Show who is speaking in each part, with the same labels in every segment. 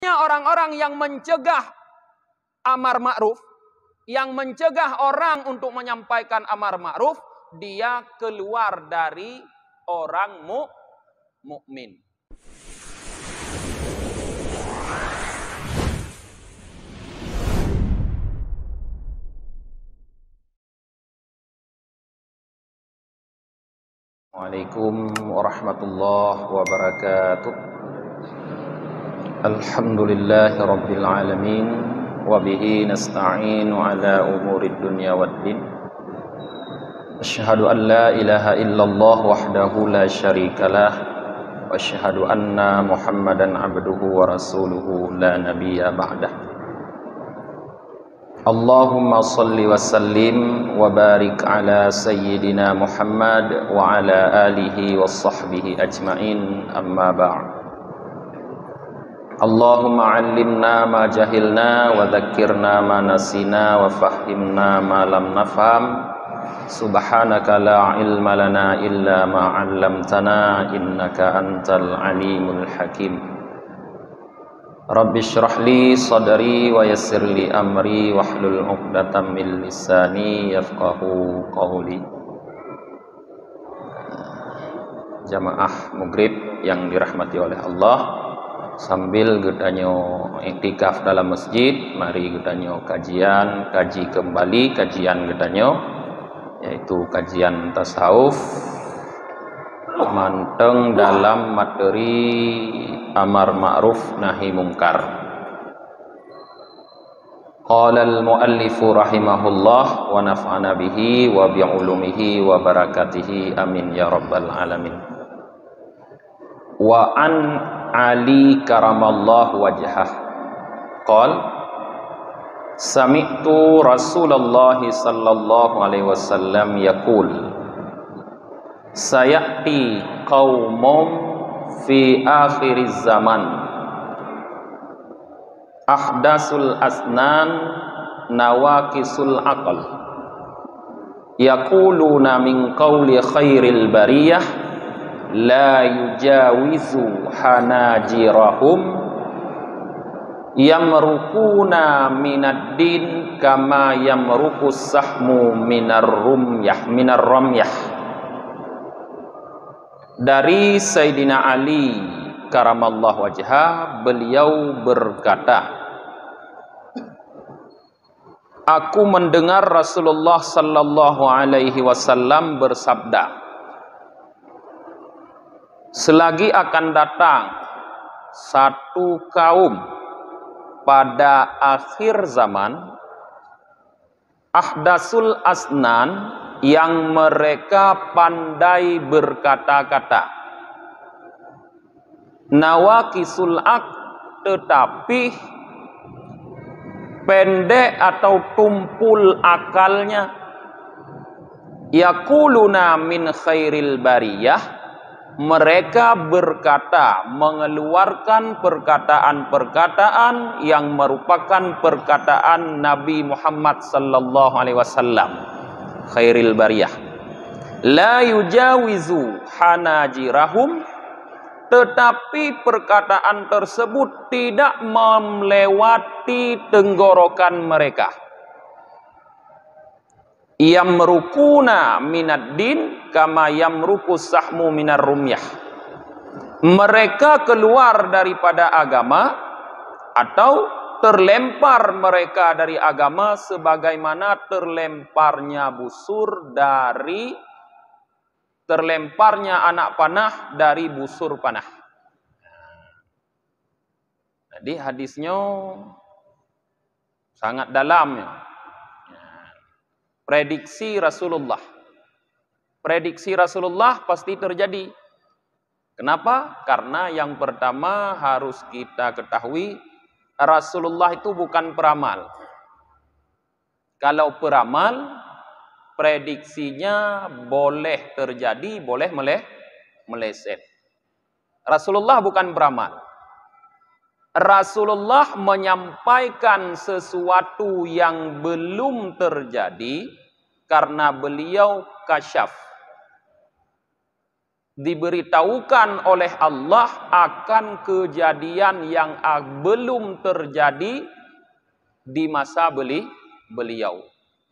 Speaker 1: Orang-orang yang mencegah amar ma'ruf, yang mencegah orang untuk menyampaikan amar ma'ruf, dia keluar dari orang mukmin.
Speaker 2: Assalamualaikum warahmatullahi wabarakatuh. Alhamdulillahi rabbil alamin, wa bihi nasta'inu ala umurid dunya waddin. Asyhadu an la ilaha illallah wahdahu la syarikalah, wa asyhadu anna Muhammadan abduhu wa rasuluhu la nabiyya ba'dah. Allahumma salli wa sallim wa barik ala sayyidina Muhammad wa ala alihi wa sahbihi ajma'in, amma ba'd. Allahumma 'allimna ma jahilna wa dhakkirna ma nasina wa fahhimna ma lam nafham. Subhanaka la ilma lana illa ma 'allamtana innaka antal alimul hakim. Rabbi shrah li sadri wa yassir li amri wahlul 'uqdatam min lisani yafqahu qawli. Jamaah maghrib yang dirahmati oleh Allah, sambil gedanyo iktikaf dalam masjid, mari gedanyo kaji kembali kajian gedanyo, yaitu kajian tasawuf manteng dalam materi amar ma'ruf nahi mungkar. Qala al-muallif rahimahullah wa naf'ana bihi wa bi'ulumihi wa barakatihi amin ya rabbal alamin. Wa an Ali karamallahu wajhah qal sami'tu Rasulullah sallallahu alaihi wasallam yaqul sayati qaumum fi akhiriz zaman ahdasul asnan nawakisul aql yaquluna min qawli khairil bariyah la yujawizu hanajirahum yamrukuna minad din kama yamrukus sahmu minar ramyah. Dari Sayyidina Ali karamallahu wajhah, beliau berkata, aku mendengar Rasulullah sallallahu alaihi wasallam bersabda, selagi akan datang satu kaum pada akhir zaman, ahdasul asnan, yang mereka pandai berkata-kata, nawakisul ak, tetapi pendek atau tumpul akalnya, yaquluna min khairil bariyah, mereka berkata, mengeluarkan perkataan-perkataan yang merupakan perkataan Nabi Muhammad sallallahu alaihi wasallam, khairil bariyah. La yujawizu hanajirahum, tetapi perkataan tersebut tidak melewati tenggorokan mereka. Yamrukuna minad din kama yamrukus sahmu minar rumyah, mereka keluar daripada agama atau terlempar mereka dari agama sebagaimana terlemparnya anak panah dari busur panah. Jadi hadisnya sangat dalam ya. Prediksi Rasulullah pasti terjadi. Kenapa? Karena yang pertama harus kita ketahui, Rasulullah itu bukan peramal. Kalau peramal, prediksinya boleh terjadi, boleh meleset. Rasulullah bukan peramal. Rasulullah menyampaikan sesuatu yang belum terjadi karena beliau kasyaf.
Speaker 1: diberitahukan oleh Allah akan kejadian yang belum terjadi di masa beliau.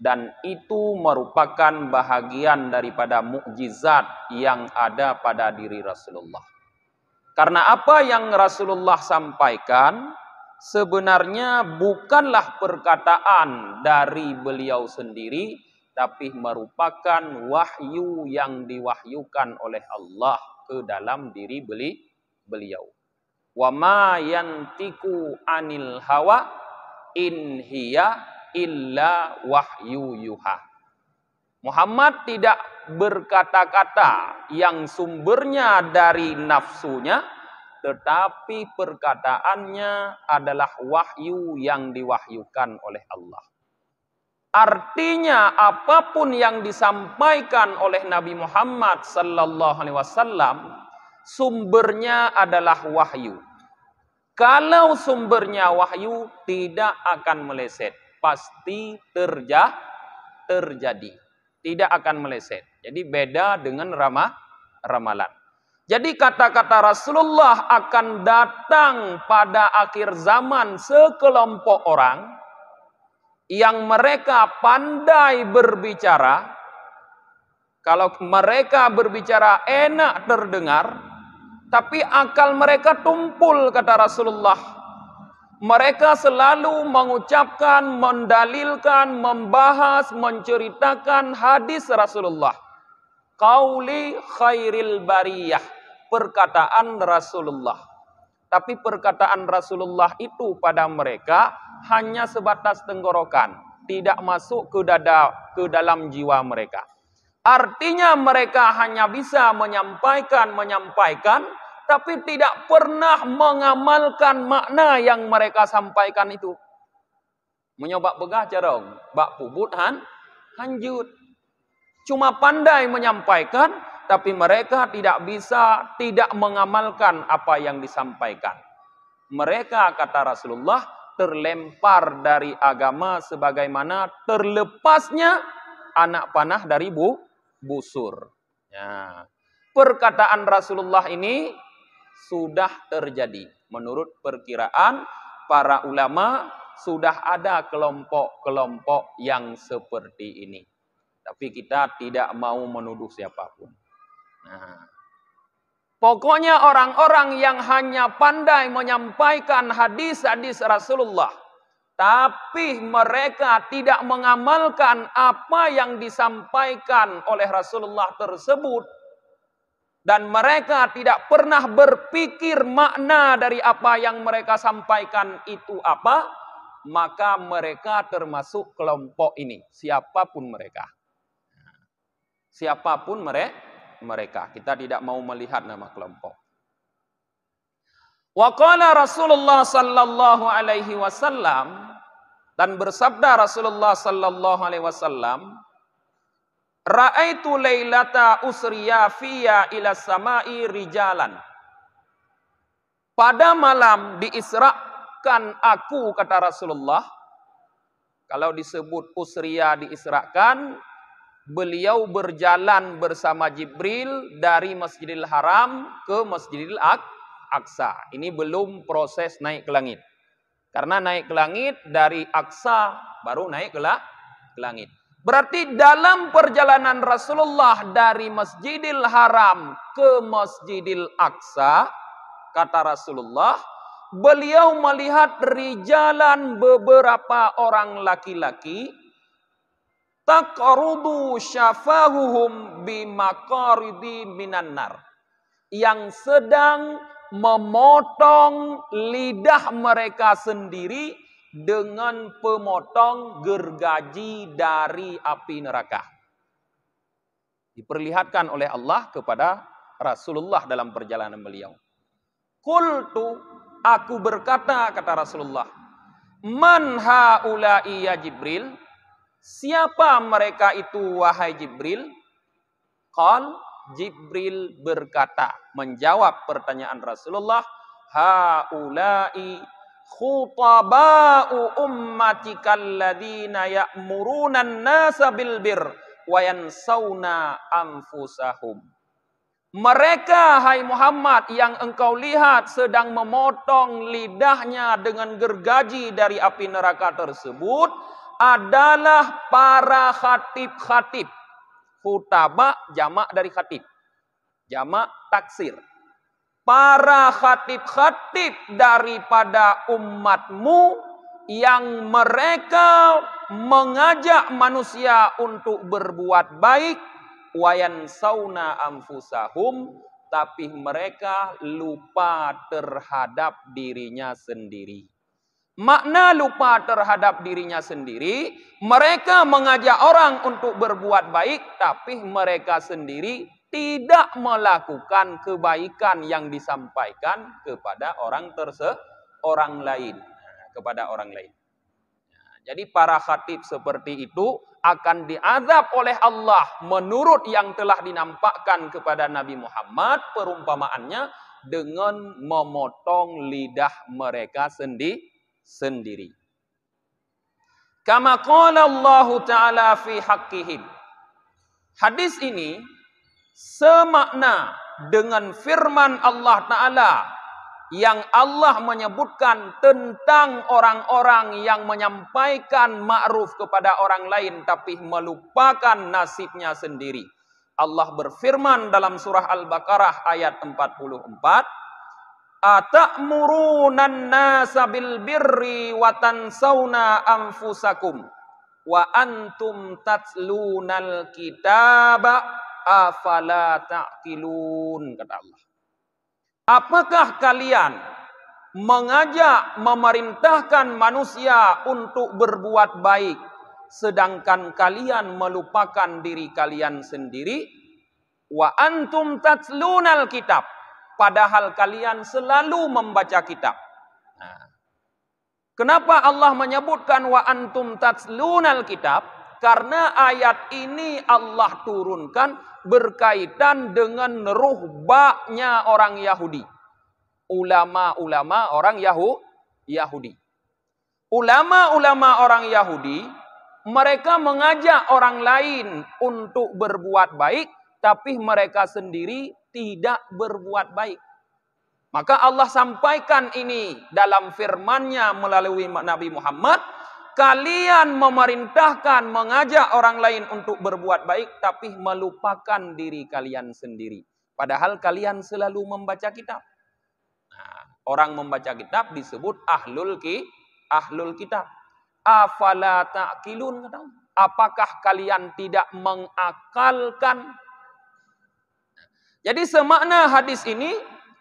Speaker 1: Dan itu merupakan bahagian daripada mukjizat yang ada pada diri Rasulullah. Karena apa yang Rasulullah sampaikan sebenarnya bukanlah perkataan dari beliau sendiri, tapi merupakan wahyu yang diwahyukan oleh Allah ke dalam diri beliau. Wa ma yantiku anil hawa in hiya illa wahyu yuha. Muhammad tidak berkata-kata yang sumbernya dari nafsunya, tetapi perkataannya adalah wahyu yang diwahyukan oleh Allah. Artinya apapun yang disampaikan oleh Nabi Muhammad sallallahu alaihi wasallam sumbernya adalah wahyu. Kalau sumbernya wahyu tidak akan meleset, pasti terjadi. Tidak akan meleset. Jadi beda dengan ramalan. Jadi kata-kata Rasulullah akan datang pada akhir zaman sekelompok orang yang mereka pandai berbicara. Kalau mereka berbicara enak terdengar, tapi akal mereka tumpul, kata Rasulullah. Mereka selalu mengucapkan, mendalilkan, membahas, menceritakan hadis Rasulullah. Qauli khairil bariyah, perkataan Rasulullah. Tapi perkataan Rasulullah itu pada mereka hanya sebatas tenggorokan, tidak masuk ke dalam jiwa mereka. Artinya mereka hanya bisa menyampaikan, tapi tidak pernah mengamalkan makna yang mereka sampaikan itu. Menyoba begah jarong, bak pubut hanjut. Cuma pandai menyampaikan, tapi mereka tidak mengamalkan apa yang disampaikan. Mereka, kata Rasulullah, terlempar dari agama sebagaimana terlepasnya anak panah dari busur. Ya. Perkataan Rasulullah ini sudah terjadi. Menurut perkiraan para ulama, sudah ada kelompok-kelompok yang seperti ini. Tapi kita tidak mau menuduh siapapun. Nah, pokoknya orang-orang yang hanya pandai menyampaikan hadis-hadis Rasulullah, tapi mereka tidak mengamalkan apa yang disampaikan oleh Rasulullah tersebut, dan mereka tidak pernah berpikir makna dari apa yang mereka sampaikan itu apa, maka mereka termasuk kelompok ini, siapapun mereka. Siapapun mereka. Kita tidak mau melihat nama kelompok. Wa qala Rasulullah sallallahu alaihi wasallam, dan bersabda Rasulullah sallallahu alaihi wasallam, ra'aitu lailata usriya fiya ila samai rijalan. Pada malam diisrakan aku, kata Rasulullah. Kalau disebut usriya diisrakan, beliau berjalan bersama Jibril dari Masjidil Haram ke Masjidil Aqsa. Ini belum proses naik ke langit. Karena naik ke langit dari Aqsa baru naik ke langit. Berarti dalam perjalanan Rasulullah dari Masjidil Haram ke Masjidil Aqsa, kata Rasulullah, beliau melihat rijalan, beberapa orang laki-laki, taqrudu syafahuhum bimaqaridi minan nar, yang sedang memotong lidah mereka sendiri dengan pemotong gergaji dari api neraka. Diperlihatkan oleh Allah kepada Rasulullah dalam perjalanan beliau. Qultu, aku berkata, kata Rasulullah, man haula'i ya Jibril? Siapa mereka itu wahai Jibril? Qal, Jibril berkata, menjawab pertanyaan Rasulullah, haula'i khutaba'u ummatikal ladzina ya'murunan nasa bil bir wa yansawna anfusahum. Mereka, hai Muhammad, yang engkau lihat sedang memotong lidahnya dengan gergaji dari api neraka tersebut adalah para khatib-khatib. Khutaba jamak dari khatib. Jamak taksir. Para khatib-khatib daripada umatmu yang mereka mengajak manusia untuk berbuat baik, wayan sauna anfusahum, tapi mereka lupa terhadap dirinya sendiri. Makna lupa terhadap dirinya sendiri, mereka mengajak orang untuk berbuat baik, tapi mereka sendiri tidak melakukan kebaikan yang disampaikan kepada orang lain. Kepada orang lain. Jadi para khatib seperti itu akan diazab oleh Allah menurut yang telah dinampakkan kepada Nabi Muhammad, perumpamaannya dengan memotong lidah mereka sendiri. Kama qala Allah Ta'ala fi haqqihim. Hadis ini semakna dengan firman Allah Ta'ala yang Allah menyebutkan tentang orang-orang yang menyampaikan ma'ruf kepada orang lain tapi melupakan nasibnya sendiri. Allah berfirman dalam surah Al-Baqarah ayat 44, "Atamurunun nasa bil birri wa tansawna anfusakum wa antum tatlunal kitaba afala ta'qilun," kata Allah. Apakah kalian mengajak, memerintahkan manusia untuk berbuat baik, sedangkan kalian melupakan diri kalian sendiri? Wa antum tatlunal kitab, padahal kalian selalu membaca kitab. Nah, kenapa Allah menyebutkan wa antum tatlunal kitab? Karena ayat ini Allah turunkan berkaitan dengan ruhbahnya orang Yahudi. Ulama-ulama orang Yahudi. Ulama-ulama orang Yahudi, mereka mengajak orang lain untuk berbuat baik, tapi mereka sendiri tidak berbuat baik. Maka Allah sampaikan ini dalam firman-Nya melalui Nabi Muhammad, kalian memerintahkan, mengajak orang lain untuk berbuat baik, tapi melupakan diri kalian sendiri. Padahal kalian selalu membaca kitab. Nah, orang membaca kitab disebut ahlul kitab. Afala ta'qilun. Apakah kalian tidak mengakalkan? Jadi semakna hadis ini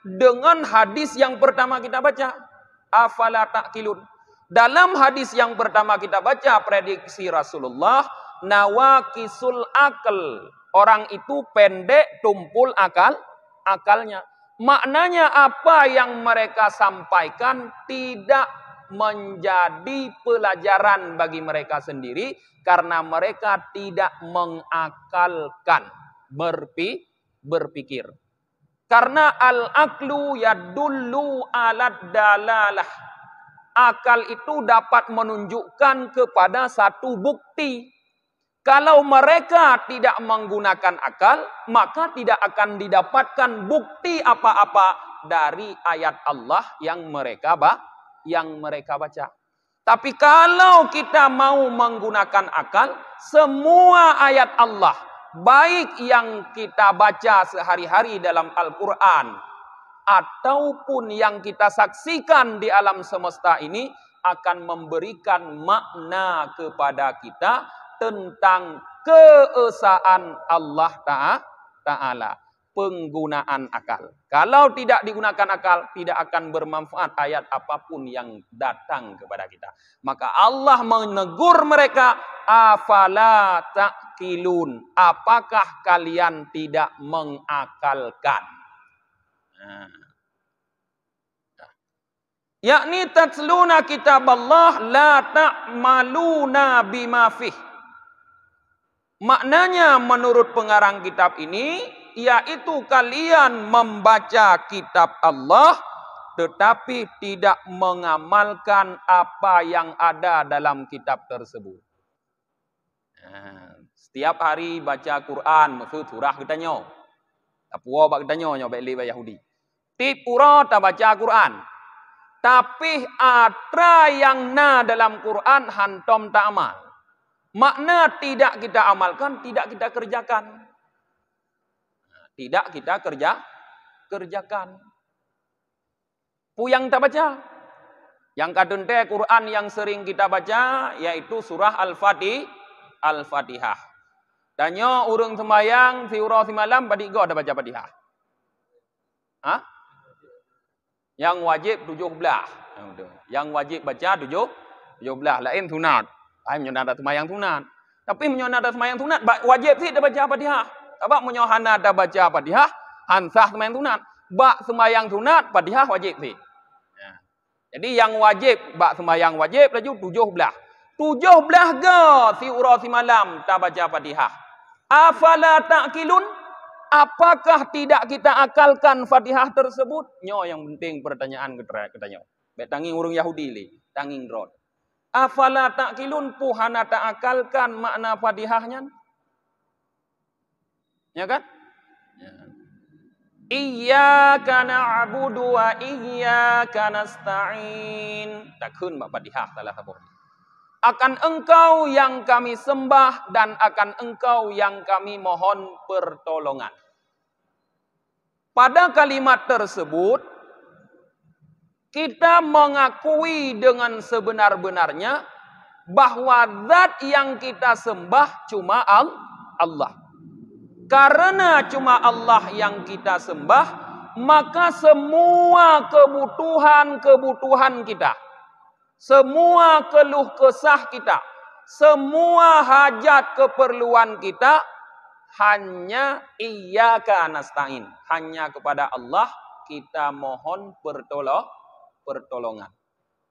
Speaker 1: dengan hadis yang pertama kita baca. Afala ta'qilun. Dalam hadis yang pertama kita baca prediksi Rasulullah, nawakisul akal. Orang itu pendek tumpul akalnya. Maknanya apa yang mereka sampaikan tidak menjadi pelajaran bagi mereka sendiri karena mereka tidak mengakalkan, berpikir. Karena al-aqlu yadullu alad dalalah. Akal itu dapat menunjukkan kepada satu bukti. Kalau mereka tidak menggunakan akal, maka tidak akan didapatkan bukti apa-apa dari ayat Allah yang mereka baca. Tapi kalau kita mau menggunakan akal, semua ayat Allah, baik yang kita baca sehari-hari dalam Al-Quran, ataupun yang kita saksikan di alam semesta ini akan memberikan makna kepada kita tentang keesaan Allah Ta'ala. Penggunaan akal. Kalau tidak digunakan akal, tidak akan bermanfaat ayat apapun yang datang kepada kita. Maka Allah menegur mereka, afala ta'qilun. Apakah kalian tidak mengakalkan? Yakni tatluna kitab Allah la ta'maluna bima fih. Maknanya menurut pengarang kitab ini, yaitu kalian membaca kitab Allah tetapi tidak mengamalkan apa yang ada dalam kitab tersebut. Setiap hari baca Quran, maksud surah kita nyo. Tapua bak tanya nyo beli ba Yahudi. Tip ura ta baca Quran. Tapi atra yang na dalam Quran hantom tak amal. Makna tidak kita amalkan, tidak kita kerjakan. Tidak kita kerjakan. Puyang tak baca. Yang kadun teh Quran yang sering kita baca yaitu surah Al-Fatihah. Tanya urang sembayang fiura si malam badi go ada baca Fatihah. Hah? Yang wajib 17. Yang wajib baca 17. Lain sunat. Ai menyonat sembayang sunat. Tapi menyonat sembayang sunat wajib sih dah baca Fatihah. Sebab menyohana dah baca Fatihah, hansah sembayang sunat. Bak sembayang sunat Fatihah wajib sih. Jadi yang wajib bak sembahyang wajib laju 17. 17 ke si ura si malam tak baca Fatihah. Afala ta'qilun? Apakah tidak kita akalkan Fatihah tersebut? Nyo yang penting pertanyaan katanya. Bet tanging urang Yahudi li, tanging rod. Afala ta'qilun puhana tak akalkan makna Fatihahnya? Ya kan? Ya. Iyyaka na'budu wa iyyaka nasta'in. Takun mak Fatihah salah satu. Akan engkau yang kami sembah dan akan engkau yang kami mohon pertolongan. Pada kalimat tersebut kita mengakui dengan sebenar-benarnya bahwa zat yang kita sembah cuma Allah. Karena cuma Allah yang kita sembah, maka semua kebutuhan kita, semua keluh kesah kita, semua hajat keperluan kita hanya iyyaka nasta'in. Hanya kepada Allah kita mohon pertolongan.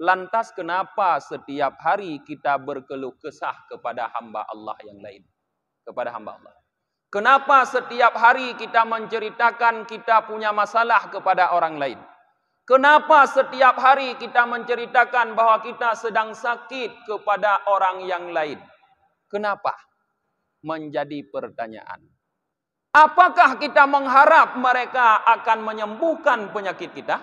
Speaker 1: Lantas kenapa setiap hari kita berkeluh kesah kepada hamba Allah yang lain? Kepada hamba Allah. Kenapa setiap hari kita menceritakan kita punya masalah kepada orang lain? Kenapa setiap hari kita menceritakan bahwa kita sedang sakit kepada orang yang lain? Kenapa? Menjadi pertanyaan. Apakah kita mengharap mereka akan menyembuhkan penyakit kita?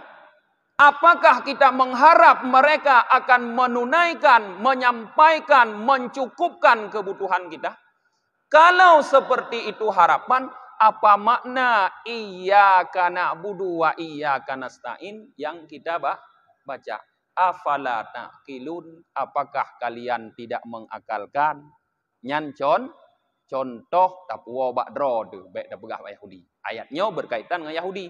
Speaker 1: Apakah kita mengharap mereka akan menunaikan, menyampaikan, mencukupkan kebutuhan kita? Kalau seperti itu harapan, apa makna iyyaka na'budu wa iyyaka nasta'in yang kita baca? Afala ta'qilun? Apakah kalian tidak mengakalkan? Nyancon contoh tapua bakdro tu baik dah pegah Yahudi. Ayatnya berkaitan dengan Yahudi.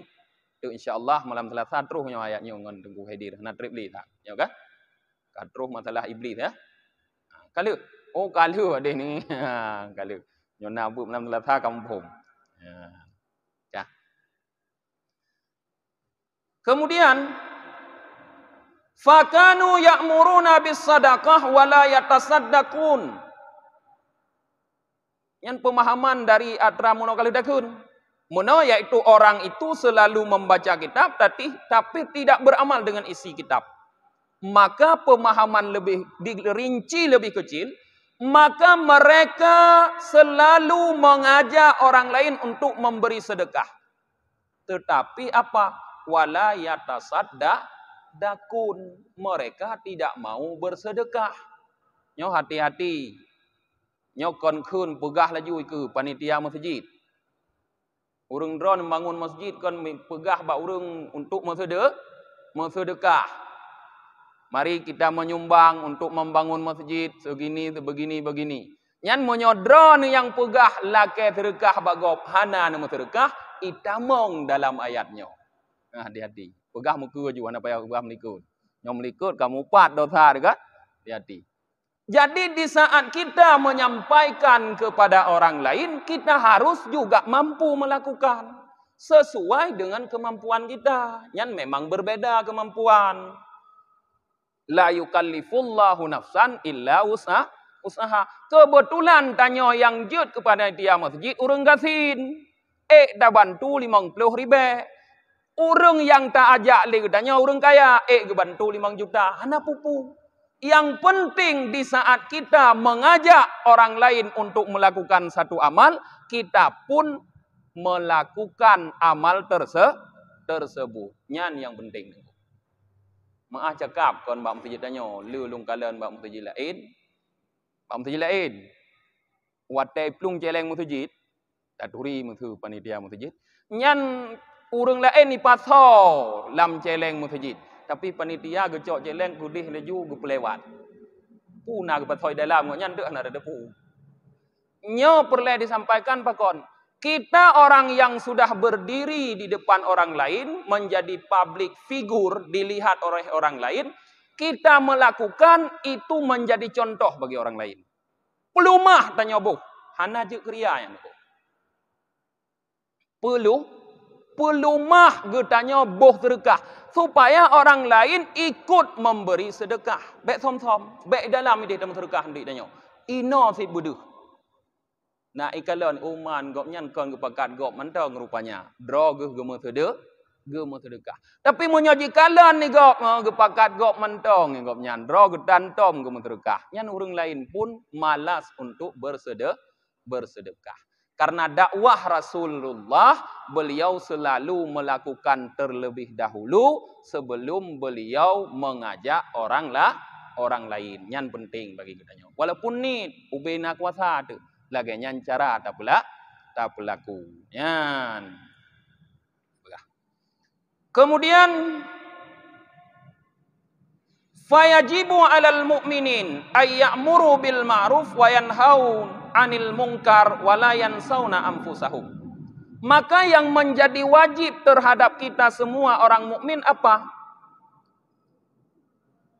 Speaker 1: Tu insya-Allah malam Selasa terusnya ayatnya ngan Tengku Haidir. Nak trip li tak? Ya kan? Terus masalah iblis ya. Kalau kalau ada ni. Kalau nyona bu malam Selasa kampung. Ya. Kemudian fakanu ya'muruna bis sadaqah wa la yatasaddaqun. Yang pemahaman dari atra mono kali dakun. Mono yaitu orang itu selalu membaca kitab tapi tidak beramal dengan isi kitab. Maka pemahaman lebih dirinci lebih kecil, maka mereka selalu mengajak orang lain untuk memberi sedekah. Tetapi apa? Wala yatasaddaqun. Mereka tidak mau bersedekah. Nyo hati-hati. Nyokon kun pegah laju ke panitia masjid. Urang drone bangun masjid kon pegah ba urang untuk bersedekah. Mari kita menyumbang untuk membangun masjid segini begini. Nyan menyodron yang pegah lake sedekah bagop hana nama sedekah itamong dalam ayatnya. Nah, hati-hati. Pegah muka juga apa yang pegah melikut. Nyom melikut kamu pat dosa dekat. Hati-hati. Jadi di saat kita menyampaikan kepada orang lain, kita harus juga mampu melakukan sesuai dengan kemampuan kita. Yang memang berbeda kemampuan. La yukallifullahu nafsan illa usaha. Kebetulan tanya yang jut kepada dia masjid, urang gasin. Dah bantu 50 ribu. Urang yang tak ajak lagi tanya urang kaya, bantu 5 juta. Hana pupu. Yang penting di saat kita mengajak orang lain untuk melakukan satu amal, kita pun melakukan amal tersebut. Nyan yang penting. Maaf cakap kon bak masjid tanya, lu lung kalen bak masjid lain. Bak masjid lain. Watai plung celeng masjid, taturi mutu panitia masjid. Nyan urang lain ni pasal lam celeng masjid. Tapi panitia gecok celeng kudih laju gepelewat. Puna gepatoi dalam nyan dek nak ada pu. Nyo perlu disampaikan pakon. Kita orang yang sudah berdiri di depan orang lain, menjadi public figure, dilihat oleh orang lain, kita melakukan itu menjadi contoh bagi orang lain. Pelumah tanya boh, hana je kriya yang boh. Pelumah getanya boh sedekah supaya orang lain ikut memberi sedekah. Baik som-som, baik dalam ide dalam sedekah ndik tanya. Ino si buduh. Nah ikalon uman gop nyan kon gepakat gop mentong rupanya. Dro ge sedekah. Tapi menyoji kalon ni gop gepakat gop mentong gop nyan. Dro ge dantom ge sedekah. Nyan urang lain pun malas untuk bersedekah. Karena dakwah Rasulullah, beliau selalu melakukan terlebih dahulu sebelum beliau mengajak orang lain. Yang penting bagi kita. Walaupun ni ubena kuasa tu, lagi nyan cara tak pelaku. Yan. Kemudian fayajibu 'alal mu'minin ay ya'muru bil ma'ruf wa yanhaun 'anil munkar wa la yansawna anfusahum. Maka yang menjadi wajib terhadap kita semua orang mukmin apa?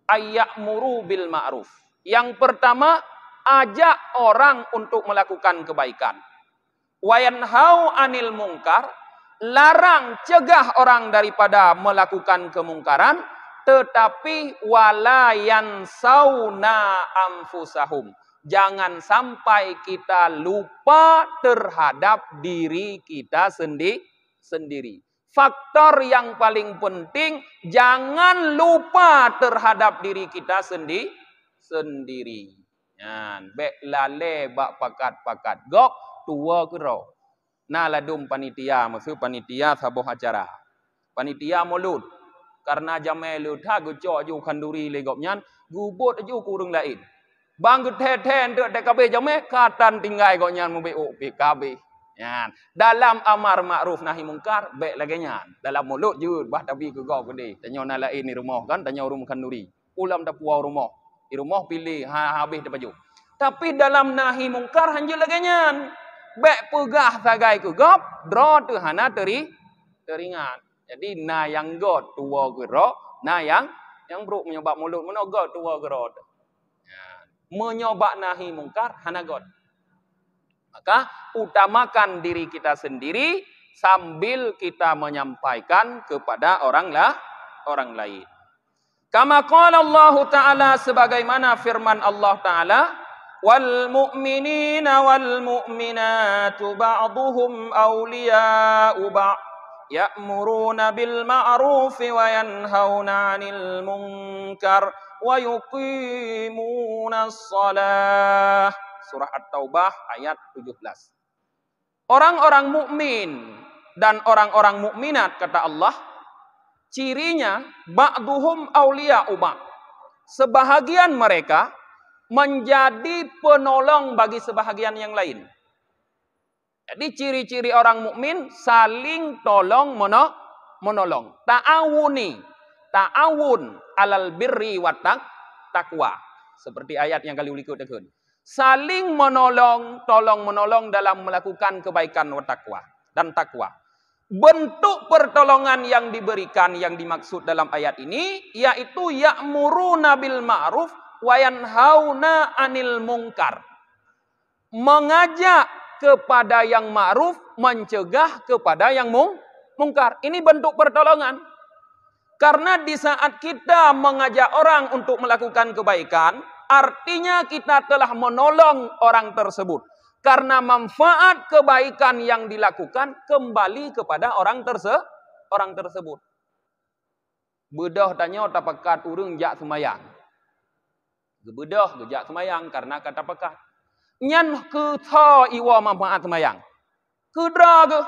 Speaker 1: Ay ya'muru bil ma'ruf. Yang pertama, ajak orang untuk melakukan kebaikan. Wa yanhau 'anil munkar, larang cegah orang daripada melakukan kemungkaran. Tetapi walayan sauna anfusahum. Jangan sampai kita lupa terhadap diri kita sendiri. Faktor yang paling penting, jangan lupa terhadap diri kita sendiri. Yan, bek lale bak pakat gok tua kero. Nah ladum panitia, maksud panitia sabuh acara. Panitia mulut. Karena jamai lutha gecok ju kanduri legop nyan, gubut ju kurung lain. Bang gethe-the ndek DKB jamai katan tinggai gok nyan mu BO PKB. Nyan. Dalam amar ma'ruf nahi mungkar bek lagi nyan. Dalam mulut je bah tapi ke gok gede. Tanya nak lain ni rumah kan, tanya rumah kanduri. Ulam dah puau rumah. Di rumah pilih habis dah baju. Tapi dalam nahi mungkar hanjul lagi nyan. Bek pegah sagai ke gop, draw tu hana teringat. Jadi na yang god tua gerok, na yang bruk menyobak mulut mana god tua gerok. Ya. Menyobak nahi mungkar hana god. Maka utamakan diri kita sendiri sambil kita menyampaikan kepada orang lain. Kama qala Allah Ta'ala, sebagaimana firman Allah Ta'ala, wal mu'minina wal mu'minatu ba'duhum awliya'u ba'd. Ya'muruna bil ma'rufi wa yanhauna 'anil munkar wa yuqimuna shalah. Surah At-Taubah ayat 17. Orang-orang mukmin dan orang-orang mukminat kata Allah, cirinya ba'duhum awliya'u ba'd. Sebahagian mereka menjadi penolong bagi sebahagian yang lain. Jadi ciri-ciri orang mukmin saling tolong menolong. Ta'awun alal birri wa taqwa. Seperti ayat yang kali ulikut dekun. Saling menolong, tolong menolong dalam melakukan kebaikan dan takwa. Bentuk pertolongan yang diberikan yang dimaksud dalam ayat ini yaitu ya'muruna bil ma'ruf wa yanhauna 'anil munkar. Mengajak kepada yang ma'ruf, mencegah kepada yang mungkar. Ini bentuk pertolongan. Karena di saat kita mengajak orang untuk melakukan kebaikan, artinya kita telah menolong orang tersebut. Karena manfaat kebaikan yang dilakukan kembali kepada orang tersebut. Bedah tanya tapakat urang jak semayang. Bedah jak semayang karena kata pakat. Nyan ke tha iwa manfaat semayang. Kedra ke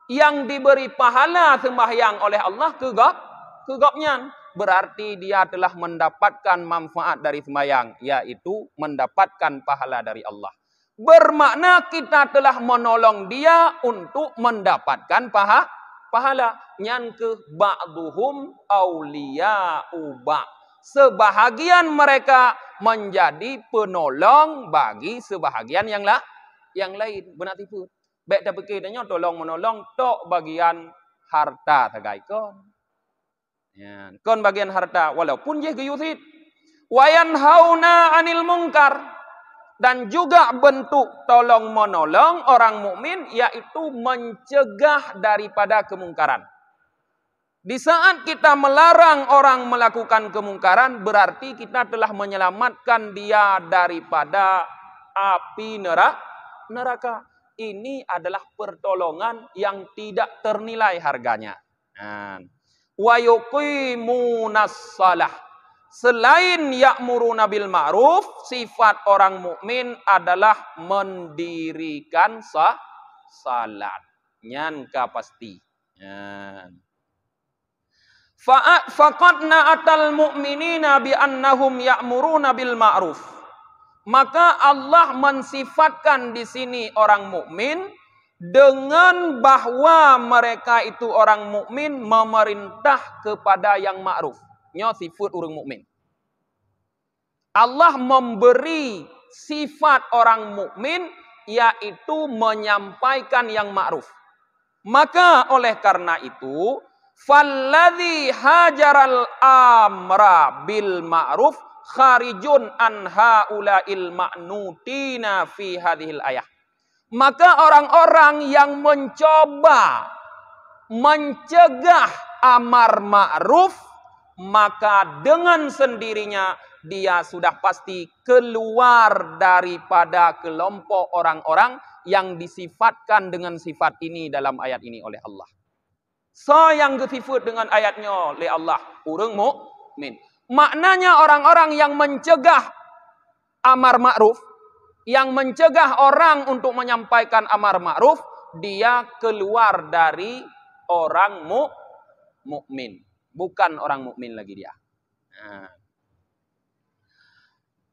Speaker 1: yang diberi pahala sembahyang oleh Allah kegapnya, berarti dia telah mendapatkan manfaat dari sembahyang, yaitu mendapatkan pahala dari Allah. Bermakna kita telah menolong dia untuk mendapatkan pahala. Yang ke ba'duhum awliya'u ba'. Sebahagian mereka menjadi penolong bagi sebahagian yang lain. Benar tipu. Baik tak berkiranya tolong menolong tok bagian harta tagai kon. Ya, kon bagian harta walaupun je geyusit. Wayan hauna anil mungkar, dan juga bentuk tolong menolong orang mukmin yaitu mencegah daripada kemungkaran. Di saat kita melarang orang melakukan kemungkaran, berarti kita telah menyelamatkan dia daripada api neraka. Ini adalah pertolongan yang tidak ternilai harganya. Wa yuqimunas shalah. Selain ya'muruna bil ma'ruf, sifat orang mukmin adalah mendirikan salat. Nyan ka pasti. Faqadna atal mu'minina bi annahum ya'muruna bil ma'ruf. Maka Allah mensifatkan di sini orang mukmin dengan bahwa mereka itu orang mukmin memerintah kepada yang ma'ruf. Nyo sifat orang mukmin. Allah memberi sifat orang mukmin yaitu menyampaikan yang ma'ruf. Maka oleh karena itu, falladzi hajaral amra bil ma'ruf kharijun an haula'il ma'nutina fi hadhil ayah. Maka orang-orang yang mencoba mencegah amar ma'ruf, maka dengan sendirinya dia sudah pasti keluar daripada kelompok orang-orang yang disifatkan dengan sifat ini dalam ayat ini oleh Allah. So yang disifat dengan ayatnya oleh Allah, orang mukmin. Maknanya orang-orang yang mencegah amar ma'ruf, yang mencegah orang untuk menyampaikan amar ma'ruf, dia keluar dari orang mukmin, bukan orang mukmin lagi dia.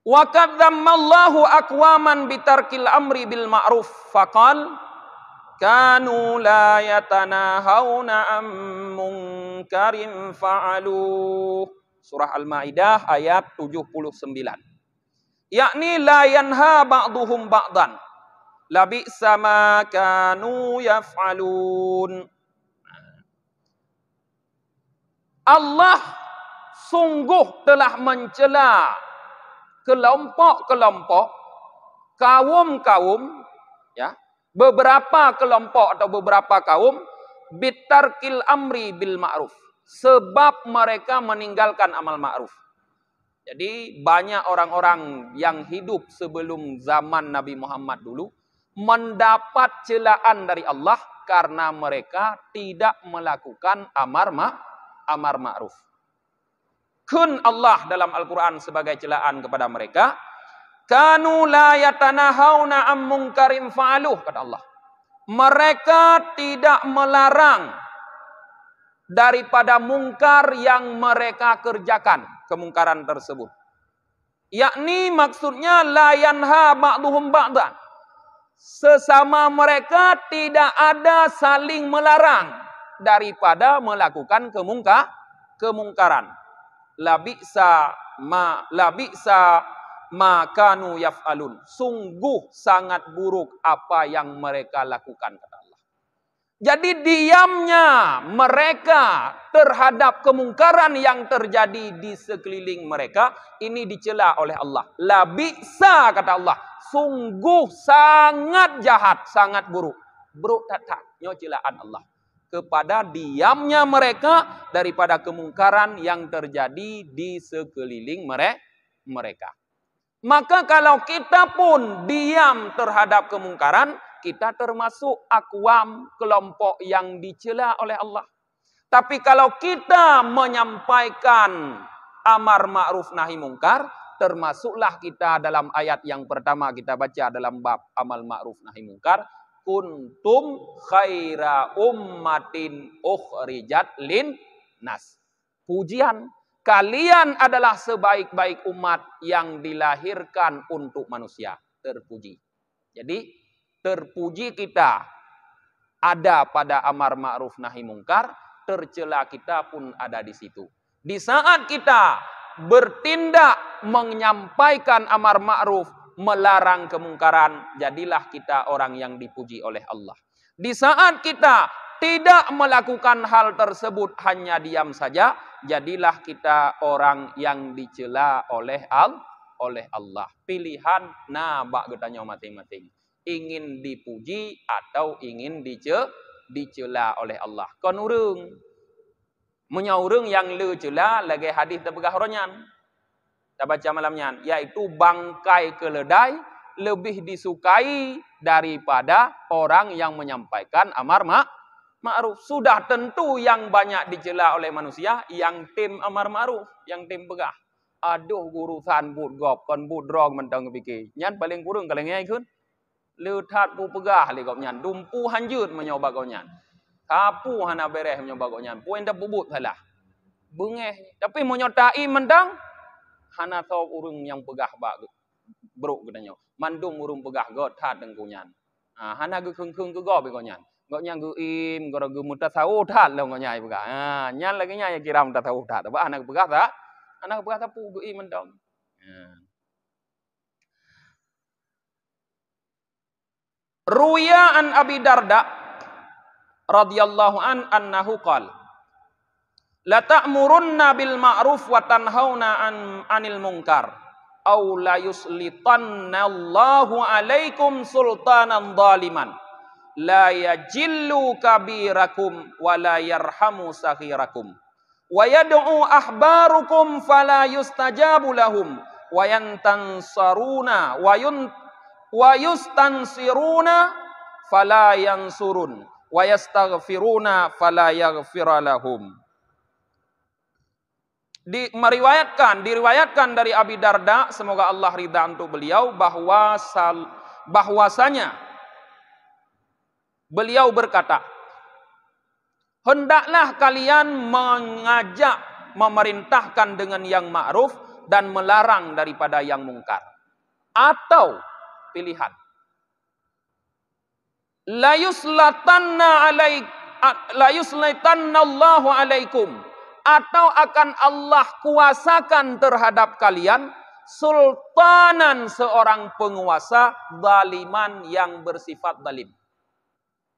Speaker 1: Wa kadzammallahu aqwaman bitarkil amri bil ma'ruf faqal kanu la yatanahawna am munkarin fa'alu. Surah Al-Maidah ayat 79. Yakni la yanha ba'duhum ba'dan. La bi'sa ma kanu yaf'alun. Allah sungguh telah mencela kelompok-kelompok, kaum-kaum, ya, beberapa kelompok atau beberapa kaum bitarkil amri bil ma'ruf. Sebab mereka meninggalkan amal ma'ruf. Jadi banyak orang-orang yang hidup sebelum zaman Nabi Muhammad dulu mendapat celaan dari Allah karena mereka tidak melakukan amar ma'ruf. Kun Allah dalam Al-Quran sebagai celaan kepada mereka. Kanu la yatanahawna am munkarin fa'aluh, kata Allah. Mereka tidak melarang daripada mungkar yang mereka kerjakan, kemungkaran tersebut. Yakni maksudnya la yanha ba'duhum ba'dan. Sesama mereka tidak ada saling melarang daripada melakukan kemungkaran. La bi'sa ma kanu yaf'alun. Sungguh sangat buruk apa yang mereka lakukan, kata Allah. Jadi diamnya mereka terhadap kemungkaran yang terjadi di sekeliling mereka, ini dicela oleh Allah. La bi'sa, kata Allah. Sungguh sangat jahat, sangat buruk. Buruk tak-taknya celaan Allah kepada diamnya mereka daripada kemungkaran yang terjadi di sekeliling mereka. Maka kalau kita pun diam terhadap kemungkaran, kita termasuk akwam, kelompok yang dicela oleh Allah. Tapi kalau kita menyampaikan amar ma'ruf nahi mungkar, termasuklah kita dalam ayat yang pertama kita baca dalam bab amal ma'ruf nahi mungkar, kuntum khaira ummatin ukhrijat lin nas. Pujian, kalian adalah sebaik-baik umat yang dilahirkan untuk manusia. Terpuji. Jadi terpuji kita ada pada amar ma'ruf nahi mungkar, tercela kita pun ada di situ. Di saat kita bertindak menyampaikan amar ma'ruf, melarang kemungkaran, jadilah kita orang yang dipuji oleh Allah. Di saat kita tidak melakukan hal tersebut, hanya diam saja, jadilah kita orang yang dicela oleh Allah. Pilihan nabak getanya masing-masing. Ingin dipuji atau ingin dicela oleh Allah. Kon urung menyaurung yang le cela lagi hadis terpegah ronyan. Kita baca malamnya, yaitu bangkai keledai lebih disukai daripada orang yang menyampaikan amar ma'ruf. Sudah tentu yang banyak dicela oleh manusia yang tim amar ma'ruf, yang tim pegah. Aduh urusan bud gop kon bud rong mentang pikir. Nyan paling kurang kalau ngai kun. Letat pu pegah li gop nyan, dumpu hanjut menyoba gop nyan. Kapu hana bereh menyoba gop nyan. Puin dah bubut salah. Bengeh, tapi menyotai mentang hana tau urung yang pegah bak bruk katanya. Mandum urung pegah got tat deng kunyan. Hana ge keung-keung ke gop gop nyan. Gop nyan ge im gora ge muta sau tat long gop nyai pegah. Nyan lagi nyai kira muta sau tat. Apa hana pegah tak? Anak berkata pu im mendong. Ruya an Abi Darda radhiyallahu anhu qala la ta'murunna bil ma'ruf wa tanhauna 'anil munkar aw la yuslitanna Allahu 'alaikum sultanan zaliman la yajillu kabirakum wa la yarhamu saghirakum wa yad'u ahbarukum fala yustajabu lahum wa yantansaruna wa yustansiruna fala yansurun wa yastaghfiruna fala yaghfira lahum. Diriwayatkan dari Abi Darda, semoga Allah ridha untuk beliau, bahwasanya beliau berkata, hendaklah kalian mengajak, memerintahkan dengan yang ma'ruf dan melarang daripada yang mungkar. Atau pilihan, la yuslatanna Allahu alaikum, atau akan Allah kuasakan terhadap kalian sultanan, seorang penguasa zaliman yang bersifat zalim.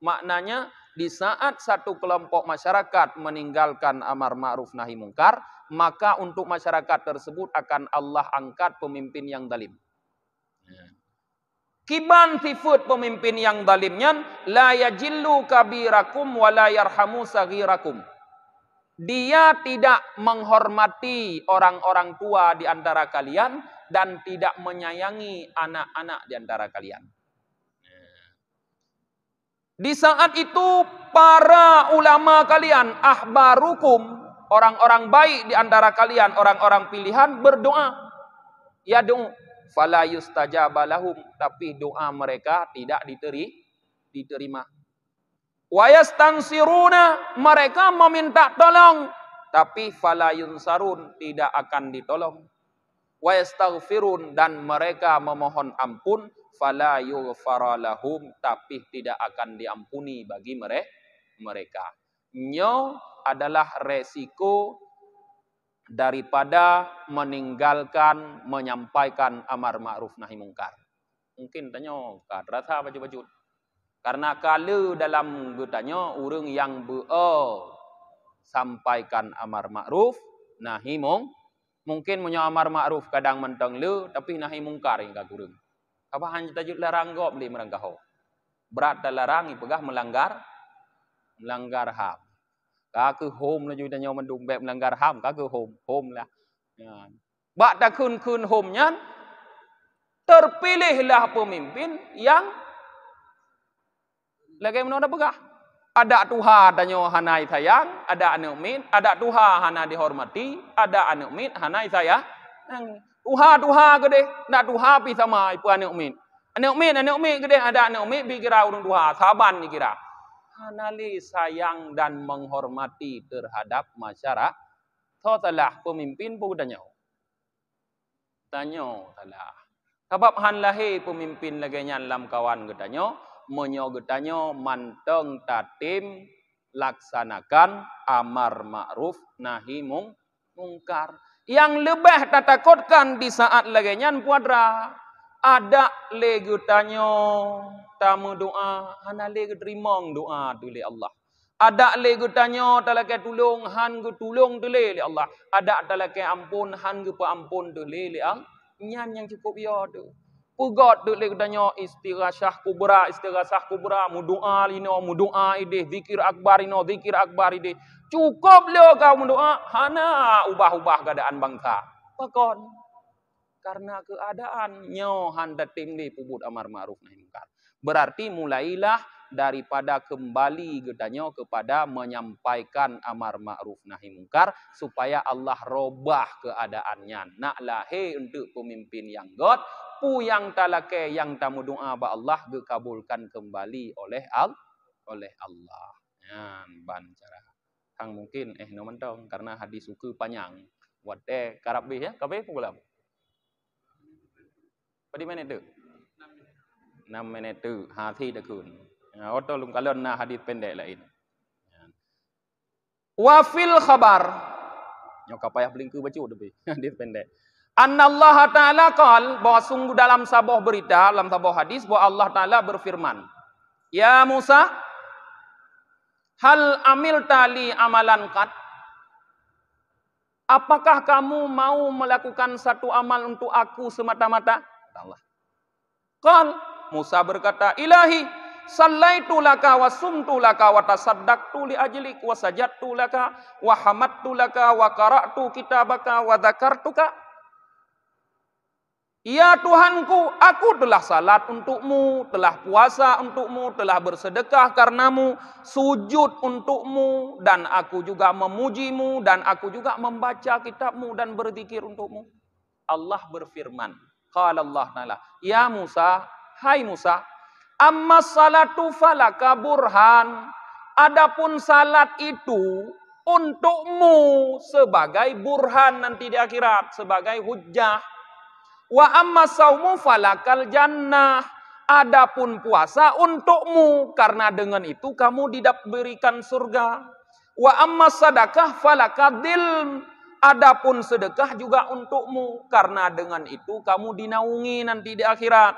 Speaker 1: Maknanya di saat satu kelompok masyarakat meninggalkan amar ma'ruf nahi mungkar, maka untuk masyarakat tersebut akan Allah angkat pemimpin yang zalim. Kiban sifat pemimpin yang zalimnya, la yajillu kabirakum wa la yarhamu saghirakum. Dia tidak menghormati orang-orang tua di antara kalian dan tidak menyayangi anak-anak di antara kalian. Di saat itu para ulama kalian, ahbarukum, orang-orang baik di antara kalian, orang-orang pilihan berdoa. Ya doa, fala yustajaba lahum, tapi doa mereka tidak diterima. Wa yastansiruna, mereka meminta tolong, tapi fala yunsarun, tidak akan ditolong. Wa yastaghfirun, dan mereka memohon ampun, fala yughfara lahum, tapi tidak akan diampuni bagi mereka. Nyo adalah resiko daripada meninggalkan menyampaikan amar ma'ruf nahi mungkar. Mungkin tanya rasa baju-baju. Karena kalau dalam bertanya orang yang sampaikan amar ma'ruf nahi mungkin punya amar ma'ruf kadang mentang le, tapi nahi mungkar hingga kurang. Apa hanya tajuk larang gop beli merangkau. Berat larang ipegah melanggar ham. Ka ke home lah juga tanya mendung beb melanggar ham, ka ke home lah. Ya. Bak tak kun home nya terpilihlah pemimpin yang lagi mana pegah. Ada Tuhan tanya hanai sayang, ada anak min, ada Tuhan hana dihormati, ada anak min hanai sayang. Tuhan gede, nak Tuhan pi sama ipu anak min. Anak umi gede ada anak umi bikira urung duha, saban ni kira. Hanali sayang dan menghormati terhadap masyarakat. Totalah pemimpin pun tanya. Talah. Sebab han lahir pemimpin lagi nyalam kawan getanya, menyo getanya manteng tatim laksanakan amar ma'ruf nahi mungkar. Yang lebih takutkan di saat lagi nyan puadra ada le getanya tamu doa, hana le geterimong doa tuli Allah. Ada le getanya talake tulung han ge tulung tuli Allah. Ada talake ampun han ge ampun tuli Allah. Nyan yang cukup ya tu. Pugot tu le getanya istighasah kubra mudoa lino mudoa ide zikir akbar ide. Cukup le kau mendoa hana ubah-ubah keadaan bangsa. Pakon karena keadaan nyo han datim di pubut amar ma'ruf nahi mungkar. Berarti mulailah daripada kembali getanya kepada menyampaikan amar ma'ruf nahi mungkar supaya Allah robah keadaannya. Nak lahir untuk pemimpin yang god, pu yang talake yang tamu doa ba Allah dikabulkan kembali oleh Allah. Ban cara. Kang mungkin no mentong karena hadis suku panjang. Wate karabih ya, kabeh pulang. Pada minit tu? 6 minit tu, hati dah kun. Oto lum kalon na hadis pendek lain. Wafil khabar. Nyok kapayah belingku baca debi. Hadis pendek. Annallaha ta'ala qal, bahwa sungguh dalam sebuah berita, dalam sebuah hadis, bahwa Allah Ta'ala berfirman. Ya Musa, hal amil tali amalan qad? Apakah kamu mau melakukan satu amal untuk aku semata-mata? Allah. Qal, Musa berkata, Ilahi, sallaitu laka wa sumtu laka wa tasaddaqtu li ajlik wa sajadtu laka wa hamadtu laka wa qara'tu kitabaka wa dzakartuka. Ya Tuhanku, aku telah salat untukmu, telah puasa untukmu, telah bersedekah karenamu, sujud untukmu, dan aku juga memujimu, dan aku juga membaca kitabmu dan berzikir untukmu. Allah berfirman, qala Allah Ta'ala, ya Musa, hai Musa, amma salatu falaka burhan, adapun salat itu untukmu sebagai burhan nanti di akhirat, sebagai hujjah. Wa amma saumu falakal jannah. Adapun puasa untukmu karena dengan itu kamu diberikan surga. Wa amma sadaqah falakadil. Adapun sedekah juga untukmu karena dengan itu kamu dinaungi nanti di akhirat.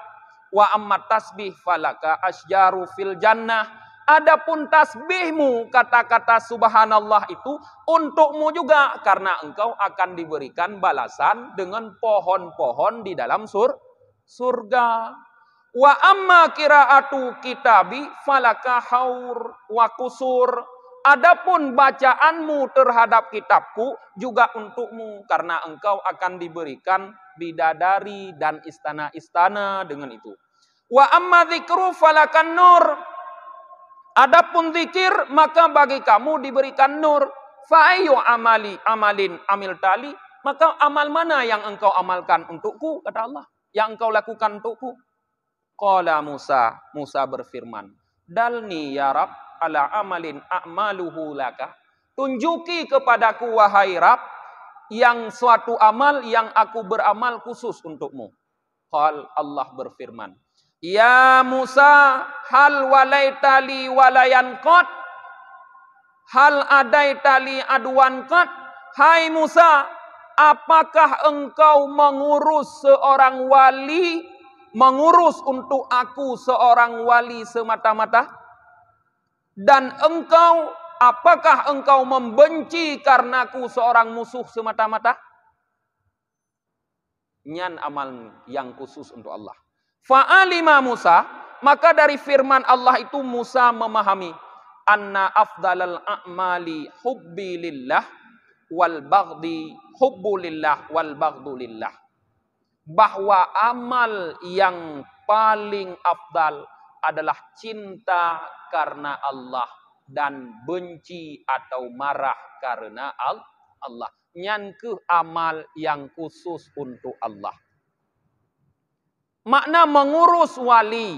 Speaker 1: Wa amma tasbih falaka asjaru fil jannah. Adapun tasbihmu, kata-kata subhanallah itu untukmu juga karena engkau akan diberikan balasan dengan pohon-pohon di dalam surga. Wa amma qiraatu kitabi falaka haur wa kusur. Adapun bacaanmu terhadap kitabku juga untukmu karena engkau akan diberikan bidadari dan istana-istana dengan itu. Wa amma dzikru falakan nur. Adapun zikir maka bagi kamu diberikan nur. Fa ayyu amalin amil tali, maka amal mana yang engkau amalkan untukku, kata Allah, yang engkau lakukan untukku. Qala Musa berfirman, dalni ya Rab ala amalin a'maluhu laka. Tunjuki kepadaku wahai Rab yang suatu amal yang aku beramal khusus untukmu. Qal Allah berfirman, ya Musa, hal walaitali walayan qad? Hal adaitali aduan qad? Hai Musa, apakah engkau mengurus seorang wali, mengurus untuk aku seorang wali semata-mata? Dan apakah engkau membenci karenaku seorang musuh semata-mata? Nyan amal yang khusus untuk Allah. Fa'alima Musa, maka dari firman Allah itu Musa memahami anna afdalal a'mali hubbi lillah wal baghdhi hubbu lillah wal baghdhu lillah. Bahwa amal yang paling afdal adalah cinta karena Allah dan benci atau marah karena Allah. Nyan ke amal yang khusus untuk Allah. Makna mengurus wali.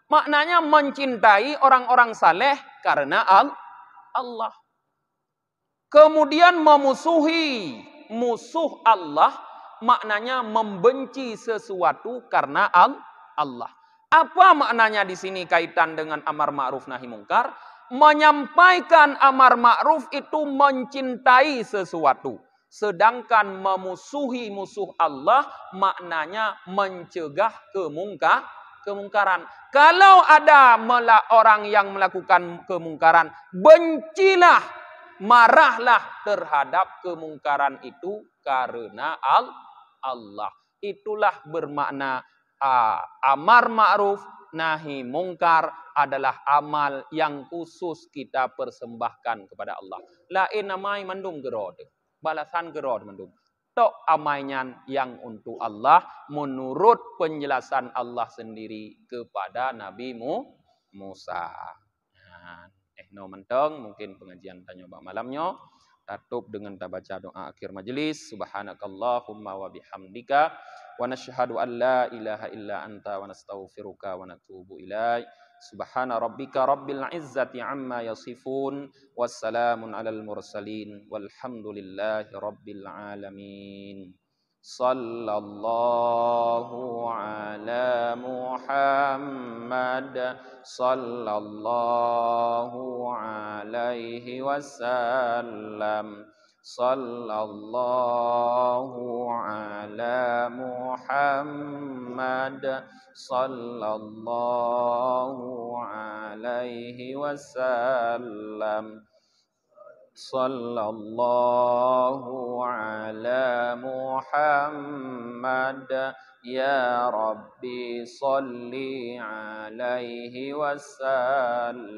Speaker 1: Maknanya mencintai orang-orang saleh karena Allah. Kemudian memusuhi musuh Allah. Maknanya membenci sesuatu karena Allah. Apa maknanya di sini kaitan dengan amar ma'ruf nahi mungkar? Menyampaikan amar ma'ruf itu mencintai sesuatu. Sedangkan memusuhi musuh Allah maknanya mencegah kemungkaran. Kalau ada orang yang melakukan kemungkaran, bencilah, marahlah terhadap kemungkaran itu karena Allah. Itulah bermakna amar ma'ruf nahi mungkar adalah amal yang khusus kita persembahkan kepada Allah. Lain amai mandung gerod. Balasan gerod mandung. Tok amainya yang untuk Allah menurut penjelasan Allah sendiri kepada Nabi Musa. No mentong mungkin pengajian tanya bak malamnya. Tutup dengan kita baca doa akhir majelis. Subhanakallahumma wa bihamdika wa nashhadu an la ilaha illa anta wa nastaghfiruka wa natubu ilaik. Subhana rabbika rabbil izzati amma yasifun. Wassalamun alal mursalin. Walhamdulillahi rabbil alamin. Sallallahu ala Muhammad. Sallallahu alaihi wasallam. Sallallahu ala Muhammad. Sallallahu alaihi wasallam. Sallallahu ala Muhammad. Ya Rabbi salli alaihi wasallim.